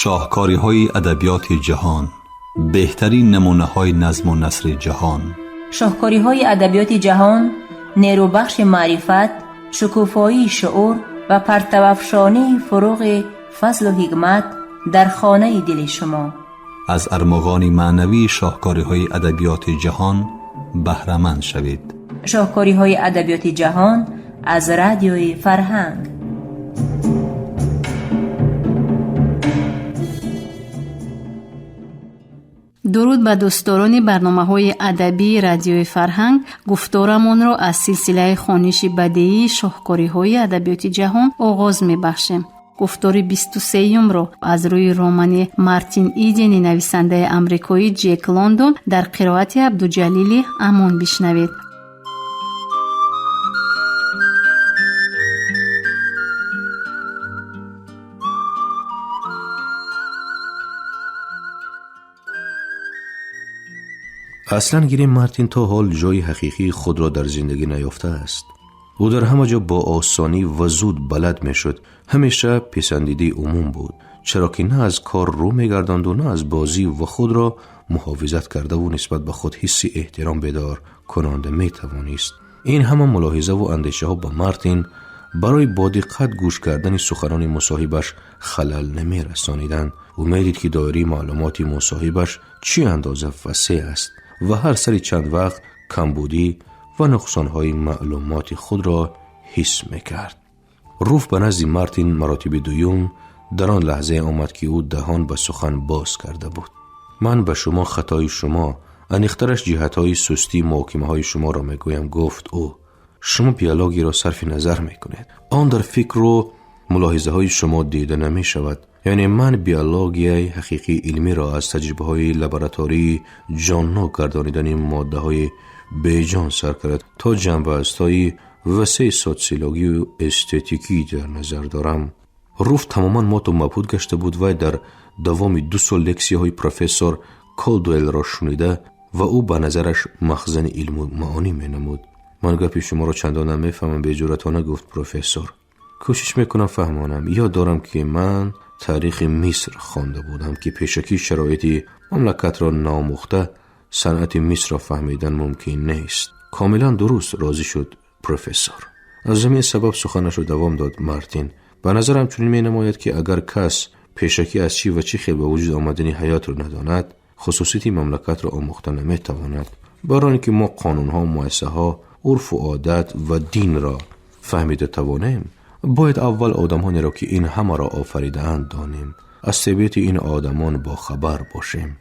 شاهکاری‌های ادبیات جهان، بهترین نمونه‌های نظم و نثر جهان. شاهکاری‌های ادبیات جهان، نیروبخش معرفت، شکوفایی شعور و پرتوافشانی فروغ فضل و حکمت در خانه دل شما. از ارمغان معنوی شاهکاری‌های ادبیات جهان بهره‌مند شوید. شاهکاری‌های ادبیات جهان از رادیوی فرهنگ. درود به دوستداران برنامه‌های ادبی رادیوی فرهنگ. گفتارمان را از سلسله خوانش بدیعی شاهکاری‌های ادبیات جهان آغاز می‌بخشیم. گفتار 23م را از روی رمان مارتین ایدن نویسنده آمریکایی جک لندن در قرائت عبدالجلیل امان بشنوید. اصلا گیری مارتین تا حال جای حقیقی خود را در زندگی نیافته است. او در همه جا با آسانی و زود بلد می شد. همیشه پسندیده عموم بود، چرا که نه از کار رو می گرداند و نه از بازی و خود را محافظت کرده و نسبت به خود حس احترام بیدار کننده می توانست. این همه ملاحظه و اندیشه ها به مارتین برای با دقت گوش کردن سخنان مصاحبش خلل نمی رسانیدند. او می دید که دایره معلومات مصاحبش چی اندازه وسیع است و هر سری چند وقت کمبودی و نقصانهای معلومات خود را حس میکرد. روف به نزد مارتین مراتب دوم در آن لحظه آمد که او دهان به سخن باز کرده بود. من به شما خطای شما، انیخترش جهتهای سستی محاکمه های شما را میگویم، گفت او. شما بیالوگی را صرف نظر میکنید، آن در فکر و ملاحظه های شما دیده نمی شود. یعنی من بیالوگی حقیقی علمی را از تجربه های لابراتواری جانو گردانیدن ماده های بیجان سر کرد تا جنبه استایی وسیع سوسیولوژی و استتیکی در نظر دارم. روف تماما مات و مبهوت گشته بود و در دوام 2 سال لکسی های پروفسور کالدوئل را شنیده و او به نظرش مخزن علم و معانی می نمود. من گپی شما را چندان نمیفهمم، به جرأتانه گفت پروفسور. کوشش میکنم فهمانم. یاد دارم که من تاریخ مصر خوانده بودم که پیشکی شرایط مملکت را ناموخته صنعت مصر را فهمیدن ممکن نیست. کاملا درست، راضی شد پروفسور. از زمین سبب سخنش را دوام داد مارتین. به نظرم چنین می نماید که اگر کس پیشکی از چی و چی خیل به وجود آمدن حیات را نداند، خصوصیت مملکت را آموخته نمی تواند. برای اینکه ما قانونها، مؤسسه‌ها، عرف و عادت و دین را فهمیده توانیم، باید اول آدمانی را که این همه را آفریده‌اند دانیم، از طبیعت این آدمان با خبر باشیم.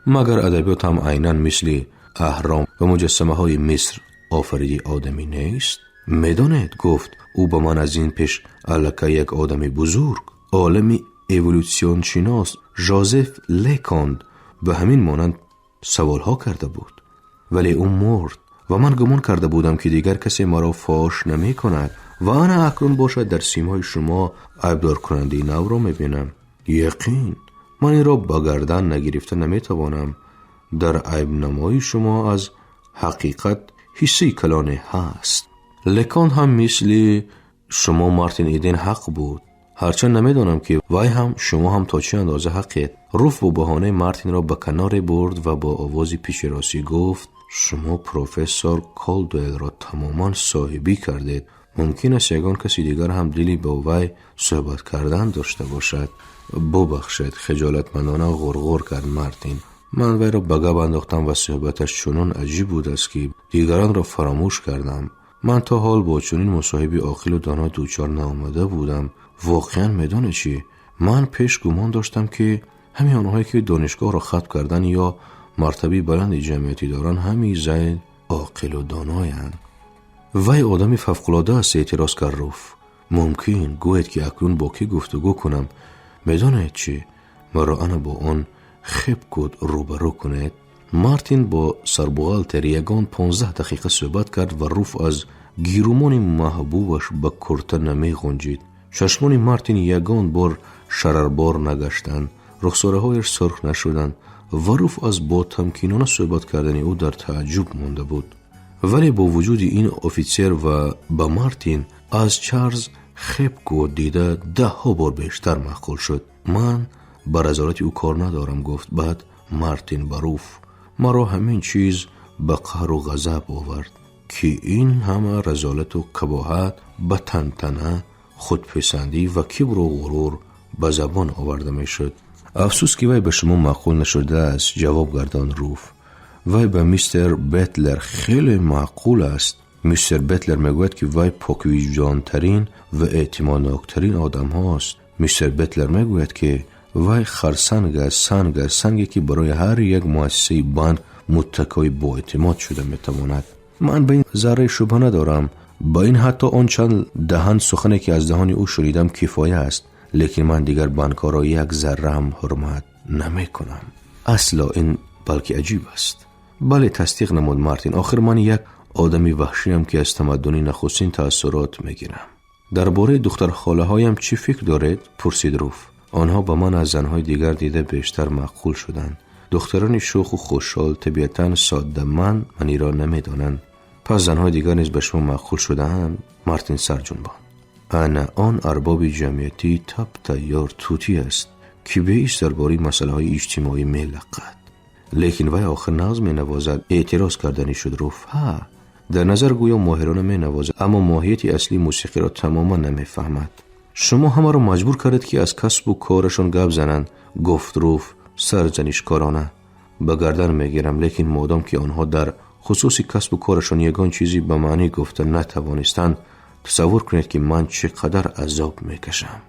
مگر ادبیات هم عیناً مثل اهرام و مجسمه های مصر آفریده آدمی نیست؟ میدانید، گفت او به من از این پیش الکه یک آدم بزرگ، عالم اِوولوسیون شناس ژوزف لکاند به همین مانند سوالها کرده بود، ولی او مرد و من گمان کرده بودم که دیگر کسی مرا فاش نمی کند و آن اکنون باشد در سیمای شما عیبدار کننده نو را میبینم. یقین من این را با گردن نگرفته نمیتوانم. در عیب نمای شما از حقیقت حسی کلانه هست. لکان هم مثل شما مارتین ایدن حق بود، هرچند نمیدانم که وای هم شما هم تا چه اندازه حقید. روف با بهانه مارتین را به کنار برد و با آوازی پیشراسی گفت: شما پروفسور کالدوئل را تماما صاحبی کردید. ممکن است یگان کسی دیگر هم دلی با وی صحبت کردن داشته باشد. ببخشید، خجالتمندانه غرغر کرد مارتین. من وی را به گپ انداختم و صحبتش چنان عجیب بود است که دیگران را فراموش کردم. من تا حال با چنین مصاحبی عاقل و دانا دوچار نآمده بودم. واقعا میدانی چی؟ من پیش گمان داشتم که همین آنهایی که دانشگاه را ختم کردن یا مرتبه بلند جمعیتی دارن همین زید عاقل و دانایند. وی آدمی فوق‌العاده است. اعتراض کرد روف. ممکن گوید که اکنون با کی گفتگو کنم؟ میدانید چی؟ مرا انا با آن خب کد روبرو کنید. مارتین با سربغال تریگان 15 دقیقه صحبت کرد و روف از گیرومان محبوبش به کرته نمی غنجید. چشمان مارتین یگان بار شرربار نگشتند، رخساره هایش سرخ نشدند و روف از با تمکینانه صحبت کردن او در تعجب مانده بود. ولی با وجود این افیسر و با مارتین از چارلز خب کد دیده 10 بار بیشتر مشغول شد. من با رذالت او کار ندارم، گفت. بعد مارتین باروف مرا همین چیز به قهر و غضب آورد که این همه رذالت و قباحت به تنتنه، خودپسندی و کبر و غرور به زبان آورده می شد. افسوس که وی به شما معقول نشده است، جواب گردان روف. وی به میستر بتلر خیلی معقول است. میستر بتلر میگوید که وی پاکویجدانترین و اعتمادناکترین آدم هاست. میستر بتلر میگوید که وی خرسنگ است، سنگی که برای هر یک مؤسسه بانک متکای با اعتماد شده میتواند. من به این ذره شبهه ندارم. با این حتی آن چند دهن سخنی که از دهان او شنیدم کفایه است، لیکن من دیگر بانک‌ها را یک ذره هم حرمت نمی کنم. اصلا این بلکه عجیب است. بله، تصدیق نمود مارتین. آخر من یک آدمی وحشیم که از تمدنی نخستین تأثیرات میگیرم. درباره دختر خاله هایم چی فکر دارید؟ پرسید روف. آنها به من از زنهای دیگر دیده بیشتر معقول شدند. دختران شوخ و خوشحال، طبیعتاً ساده‌مند منی را نمیدانند. پس زنهای دیگر نیز به شما معقول شدند؟ مارتین سر جنباند. انا آن ارباب جمعیتی تب تیار توتی است که به ایش درباره مسئله های اجتماعی میلقد. لیکن وی آخر ناز می نوازد. اعتراض کردنی شد روف. در نظر گویا ماهرانه می نوازد، اما ماهیت اصلی موسیقی را تماما نمی فهمد. شما همه را مجبور کردید که از کسب و کارشان گپ زنند، گفت روف سرزنشکارانه. به گردن می گیرم، لیکن مادام که آنها در خصوص کسب و کارشان یگان چیزی به معنی گفتن نتوانستند، تصور کنید که من چقدر عذاب می کشم.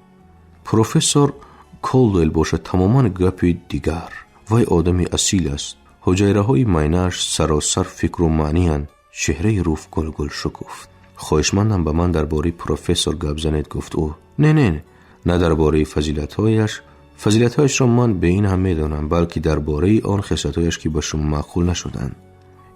پروفسور کالدویل باشد تماما گپی دیگر. وی آدمی اصیل است. حجیره های مینش سراسر فکر و معنی هستند. چهره روف گل شکفت. خواهشمندم به من درباره پروفسور گپ زنید، گفت او. نه درباره فضیلت‌هایش را من به این هم میدانم، بلکه درباره آن خصلت‌هایش که به شما معقول نشدند.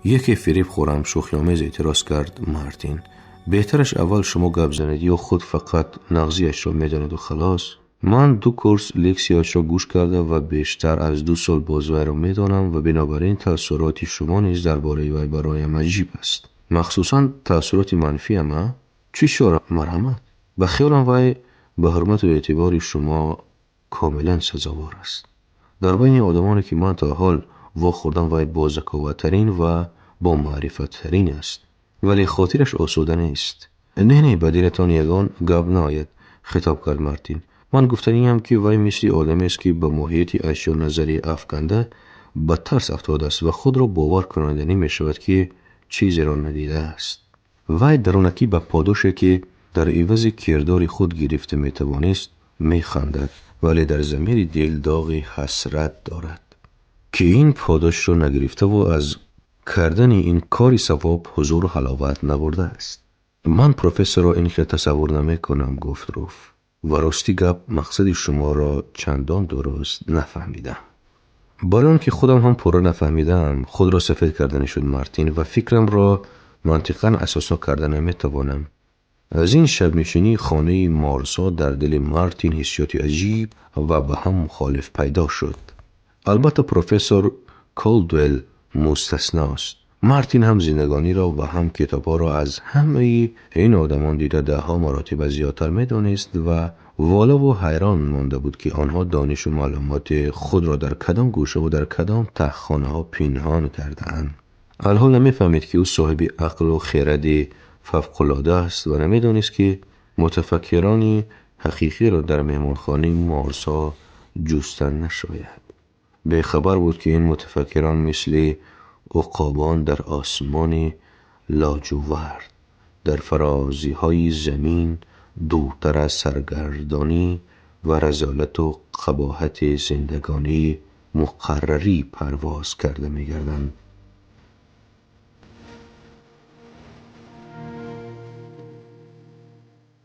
یکی فریب خورم، شوخی‌آمیز اعتراض کرد مارتین. بهترش اول شما گپ زنید یا خود فقط نغزیش را میدانید و خلاص. من 2 کورس لکسیاش را گوش کرده و بیشتر از 2 سال باز وی را میدانم و بنابراین تأثیرات شما نیز درباره وی برایم عجیب است، مخصوصا تأثیرات منفی. اما چی شد؟ مرحمت. به خیالم وی به حرمت و اعتبار شما کاملا سزاوار است. در بین آدمانی که من تا حال واخوردم وی با ذکاوت‌ترین و با معرفت‌ترین است، ولی خاطرش آسوده نیست. نه به دلتان یگان گپ ناید، خطاب کرد مارتین. من گفتنیم که وی مثل آدمی است که به ماهیت اشیا نظری افکنده به ترس افتاده است و خود را باور کننده نمی شود که چیزی را ندیده است. وی درونکی به پاداشی که در عوض کردار خود گرفته می توانست می خندد، ولی در ضمیر دل داغ حسرت دارد که این پاداش را نگرفته و از کردن این کاری ثواب حضور و حلاوت نبرده است. من پروفسور را این تصور نمی کنم، گفت روف. و راستی گپ مقصد شما را چندان درست نفهمیدم. برای آن که خودم هم پورا نفهمیدم، خود را سفید کردن شد مارتین و فکرم را منطقاً اساسا کردن نمی توانم. از این شب نشینی خانه مارسا در دل مارتین حسیات عجیب و به هم مخالف پیدا شد. البته پروفسور کالدویل مستثناست. مارتین هم زندگانی را و هم کتاب‌ها را از همه این آدمان دیده 10 مراتب زیادتر می‌دانست و والا و حیران مانده بود که آنها دانش و معلومات خود را در کدام گوشه و در کدام ته‌خانه‌ها پنهان کرده‌اند. الحال نمی‌فهمید که او صاحب عقل و خرد فوق‌العاده است و نمی‌دانست که متفکران حقیقی را در مهمانخانه مارسا جستن نشاید. به خبر بود که این متفکران مثل عقابان در آسمان لاجورد، در فرازی های زمین دورتر از سرگردانی و رذالت و قباحت زندگانی مقرری پرواز کرده می گردند.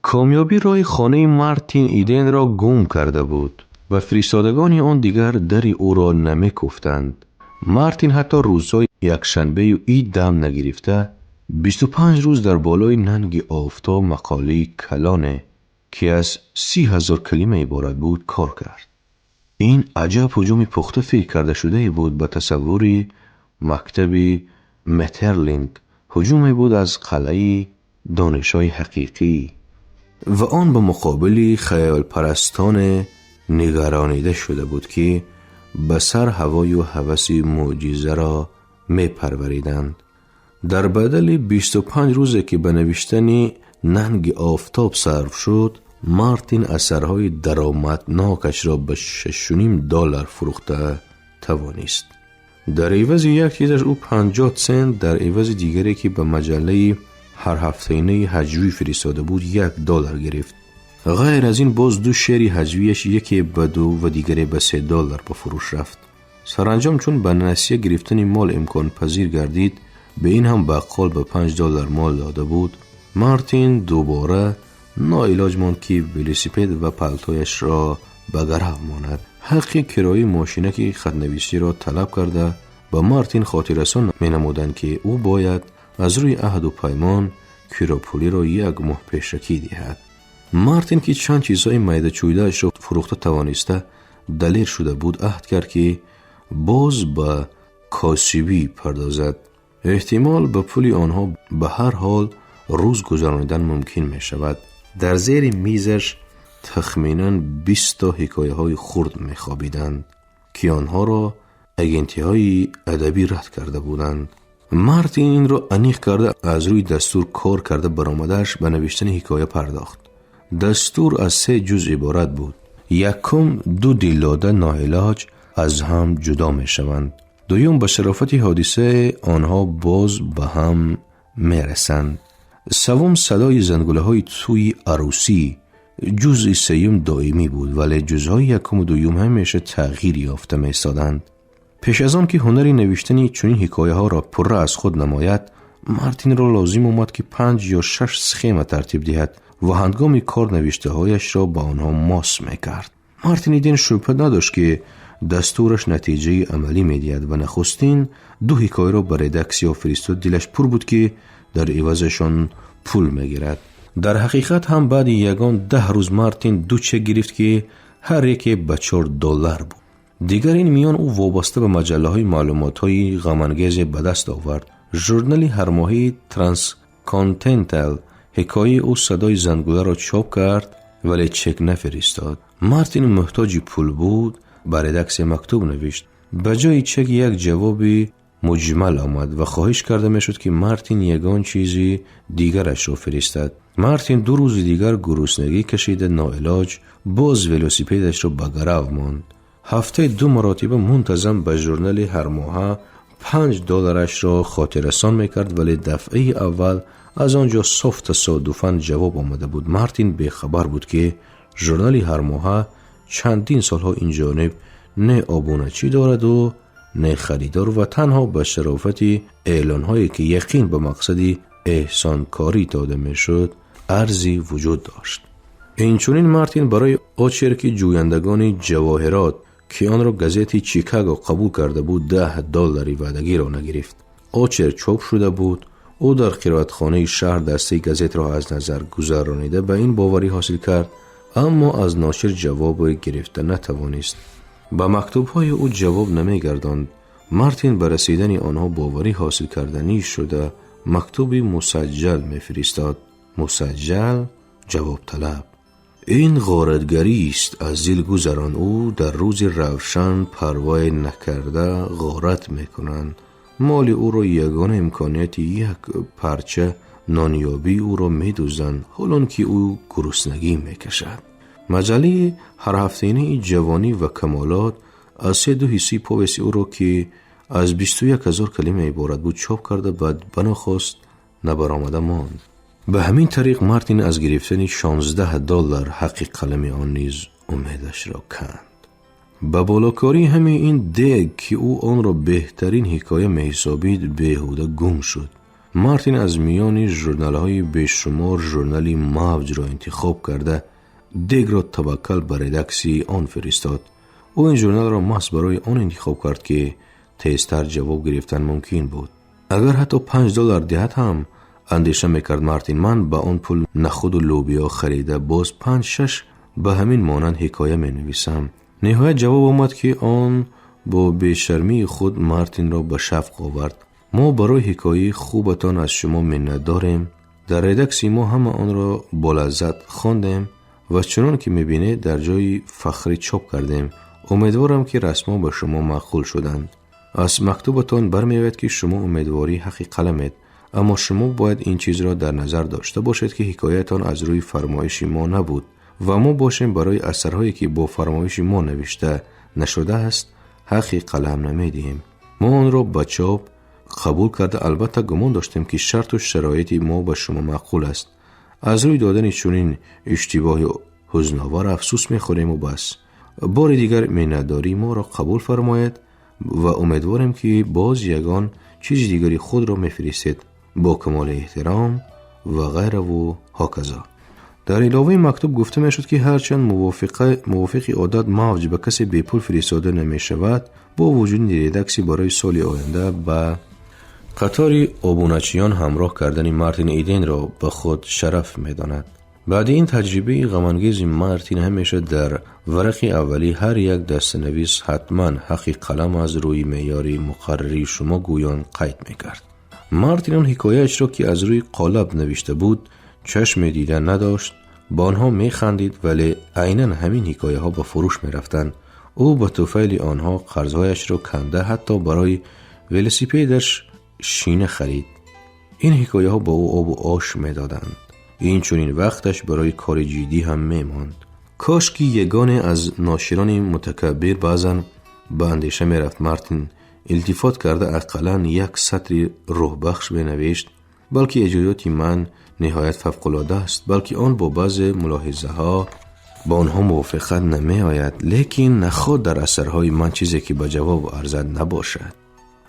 کامیابی راه خانه مارتین ایدن را گم کرده بود و فرستادگان آن دیگر در او را نمی کوفتند. مارتین حتی روزهای یکشنبه و عید دم نگرفته 25 روز در بالای ننگ آفتاب مقاله کلان که از 30,000 کلمه عبارت بود کار کرد. این عجب هجوم پخته فکر کرده شده بود به تصور مکتب مترلینگ. هجومی بود از قلعه دانش‌های حقیقی و آن به مقابل خیال پرستان نگرانیده شده بود که به سر هوای و هوس معجزه را می پروریدند. در بدل 25 روزی که به نوشتن ننگ آفتاب صرف شد، مارتین اثرهای درآمدناکش را به $6.5 فروخته توانست. در عوض یک چیزش او 50 سنت در عوض دیگری که به مجله هر هفتهینه هجوی فرستاده بود $1 گرفت. غیر از این باز 2 شعر هجویش، یکی به 2 و دیگری به $3 به فروش رفت. سرانجام چون به نسیه گرفتن مال امکان پذیر گردید، به این هم بقال به $5 مال داده بود، مارتین دوباره ناعلاج ماند که ولوسیپد و پالتویش را به گرو ماند. حق کرایه ماشینک خط‌نویسی را طلب کرده به مارتین خاطررسان می نمودند که او باید از روی عهد و پیمان کراپولی را 1 ماه پیشکی دهد. مارتین که چند چیزهای میده چویده‌اش را فروخته توانسته دلیر شده بود، عهد کرد که باز به کاسبی پردازد. احتمال به پول آنها به هر حال روز گذراندن ممکن می شود. در زیر میزش تخمیناً 20 تا حکایه های خرد می خوابیدند که آنها را اگنتی های ادبی رد کرده بودند. مارتین این را انیق کرده از روی دستور کار کرده برآمده‌اش به نوشتن حکایه پرداخت. دستور از 3 جزء عبارت بود. یکم 2 دلداده ناعلاج از هم جدا می شوند. دوم به شرافت حادثه آنها باز به هم می رسند. سوم صدای زنگوله های توی عروسی. جزء 3 دائمی بود، ولی جزهای 1 و 2 همیشه تغییر یافته می ایستادند. پیش از آن که هنری نوشتن چنین حکایه ها را پر از خود نماید، مارتین را لازم آمد که 5 یا 6 سخم ترتیب دهد و هنگام کار نوشته هایش را با آنها ماس می کرد. مارتین این شبهه نداشت که دستورش نتیجه عملی می دهد و نخستین 2 حکایه را برای ردکسیا فرستاد. دلش پر بود که در عوضشان پول می گیرد. در حقیقت هم بعد یگان 10 روز مارتین 2 چک گرفت که هر یکی به $4 بود. دیگر این میان او وابسته به مجله های معلومات های غم‌انگیز به دست آورد. ژورنالی هر ماهی ترانس کانتیننتال حکایه او صدای زنگوله را چاپ کرد ولی چک نفرستاد. مارتین محتاج پول بود، بر ردکس مکتوب نوشت. به جای چک یک جوابی مجمل آمد و خواهش کرده میشد که مارتین یگان چیزی دیگرش را فرستد. مارتین 2 روز دیگر گرسنگی کشیده ناعلاج باز ولوسیپدش را به گرو ماند. هفته 2 مرتبه منتظم به ژورنال هر ماه $5 را خاطررسان میکرد، ولی دفعه اول از آنجا صاف تصادفاً جواب آمده بود. مارتین بیخبر بود که ژورنال هر ماه چندین سالها این جانب نه آبونچی دارد و نه خریدار و تنها به شرافت اعلانهایی که یقین به مقصدی احسانکاری داده میشد ارزی وجود داشت. اینچنین مارتین برای آچرک جویندگان جواهرات که آن را گزیت چیکاگو قبول کرده بود $10 وعدگی را نگرفت. آچر چاپ شده بود. او در قرائتخانه شهر دسته گزیت را از نظر گذرانیده به این باوری حاصل کرد، اما از ناشر جواب گرفته نتوانست. با مکتوب‌های او جواب نمی‌گرداند. مارتین به رسیدن آنها باوری حاصل کردنی شده مکتوبی مسجل می‌فرستاد. مسجل جواب طلب. این غارتگری است از دل گذران. او در روز روشن پروای نکرده غارت میکنند. مال او را یگانه امکانیت 1 پارچه نانیابی او را میدوزند، حالان که او گرسنگی میکشد. مجله هر هفته‌ای جوانی و کمالات از 3 حصه پویسی او را که از 21,000 کلمه عبارت بود چاپ کرده، بعد بناخواست نبرآمده ماند. به همین طریق مارتین از گرفتن $16 حق قلم آن نیز امیدش را کند. به بالاکاری همین این دیگ که او آن را بهترین حکایه میحسابید بیهوده گم شد. مارتین از میان ژورنال‌های بیشمار ژورنالی موج را انتخاب کرده دیگ را توکل بر ردکسی آن فرستاد. او این ژورنال را محض برای آن انتخاب کرد که تیزتر جواب گرفتن ممکن بود. اگر حتی $5 دهد هم اندیشه میکرد مارتین، من با آن پول نخود و لوبیا خریده باز 5-6 به همین مانند حکایه می نویسم. نهایت جواب آمد که آن با بیشرمی خود مارتین را به شفق آورد. ما برای حکایه خوبتان از شما منت داریم. در ردکسی ما همه آن را با لذت خواندیم و چنان که میبینه در جای فخری چاپ کردیم. امیدوارم که رسما به شما معقول شدند. از مکتوبتان برمیآید که شما امیدواری حقی قلمید، اما شما باید این چیز را در نظر داشته باشید که حکایتان از روی فرمایش ما نبود و ما باشیم برای اثرهایی که با فرمایش ما نوشته نشده است حقی قلم نمیدیم. ما آن را به چاپ قبول کرده، البته گمان داشتیم که شرط و شرایط ما به شما معقول است. از روی دادن چنین اشتباه و حزن‌آور افسوس می‌خوریم و بس. بار دیگر مینداری ما را قبول فرماید و امیدواریم که باز یگان چیز دیگری خود را میفرستید با کمال احترام و غیره و هاکذا. در علاوه مکتوب گفته میشد که هرچند موافق عادت موج به کسی بی پول فرستاده نمی شود، با وجود ریدکسی برای سال آینده به قطار آبونچیان همراه کردن مارتین ایدن را به خود شرف می داند. بعد این تجربه غمانگیز مارتین همیشه در ورق اولی هر یک دستنویس حتما حقی قلم از روی معیار مقرری شما گویان قید می کرد. مارتین آن حکایه‌اش را که از روی قالب نوشته بود چشم دیدن نداشت، با آنها می خندید، ولی عیناً همین حکایه ها به فروش می رفتن. او به طفیل آنها قرضهایش را کنده، حتی برای ولسیپیدش شینه خرید. این حکایه ها با او آب و آش می دادند. این چنین وقتش برای کار جدی هم می ماند. کاش که یگانه از ناشران متکبر بعضن به اندیشه می رفت مارتین التفات کرده اقلاً یک سطر روح بخش بنوشت، بلکه ایجادات من نهایت فوق‌العاده است، بلکه آن با بعض ملاحظه ها با آنها موافقت نمی آید، لیکن نخواد در اثرهای من چیزی که به جواب ارزد نباشد.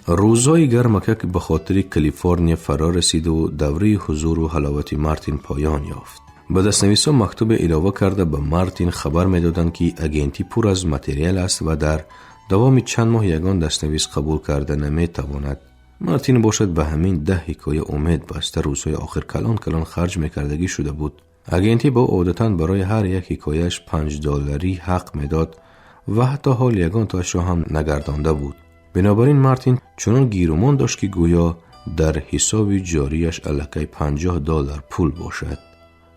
روزهای گرمکه که به خاطر کالیفرنیا فرا رسید و دوره حضور و حلاوت مارتین پایان یافت. به دستنویسا مکتوب علاوه کرده به مارتین خبر میدادند که اگنتی پر از متریال است و در دوام چند ماه یگان دستنویس قبول کرده نمی تواند. مارتین باشد به همین 10 حکایه امید بسته روزهای آخر کلان خرج میکردگی شده بود. اگنتی با عادتاً برای هر یک حکایش $5 حق میداد و حتی حال یگان تاش را هم نگردانده بود. بنابراین مارتین چنان گیرومان داشت که گویا در حساب جاریش الکی $50 پول باشد.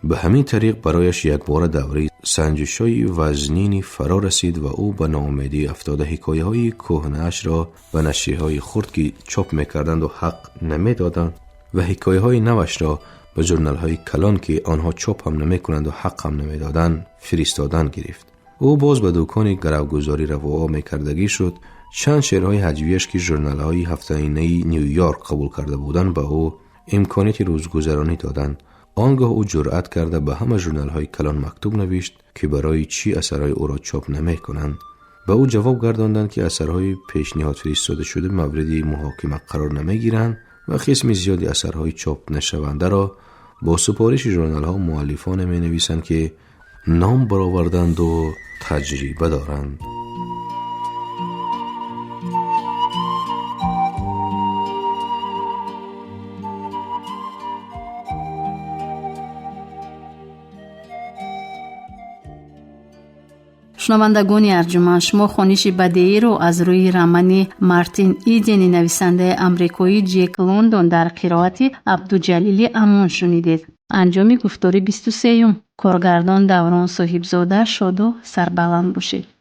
به همین طریق برایش یک بار دوره سنجش‌های وزنینی فرا رسید و او به ناامیدی افتاده. حکایه‌های کهنه‌اش را به نشریه‌های خرد که چاپ می‌کردند و حق نمی‌دادند و حکایه‌های نوش را به ژورنال‌های کلان که آنها چاپ هم نمی‌کنند و حق هم نمی‌دادند فرستادن گرفت. او باز به دکان گروگذاری رفاه می‌کردگی شد. چند شعرهای هجویش که ژورنال‌های هفته‌انه نیویورک قبول کرده بودند به او امکانیت روزگذرانی دادند. آنگاه او جرأت کرده به همه ژورنال‌های کلان مکتوب نوشت که برای چی اثرهای او را چاپ نمی‌کنند. به او جواب گرداندند که اثرهای پیشنهاد فرستاده شده مورد محاکمه قرار نمی‌گیرند و قسم زیادی اثرهای چاپ نشونده را با سفارش ژورنال‌ها مؤلفان می‌نویسند که نام برآوردند و تجربه دارند. شنوندگان ارجمند، شما خوانش بدیعی رو از روی رمان مارتین ایدن نویسنده آمریکایی جک لندن در قرائت عبدالجلیل امان شنیدید. انجام گفتار 23 کارگردان دوران صاحبزاده. شاد و سربلند باشید.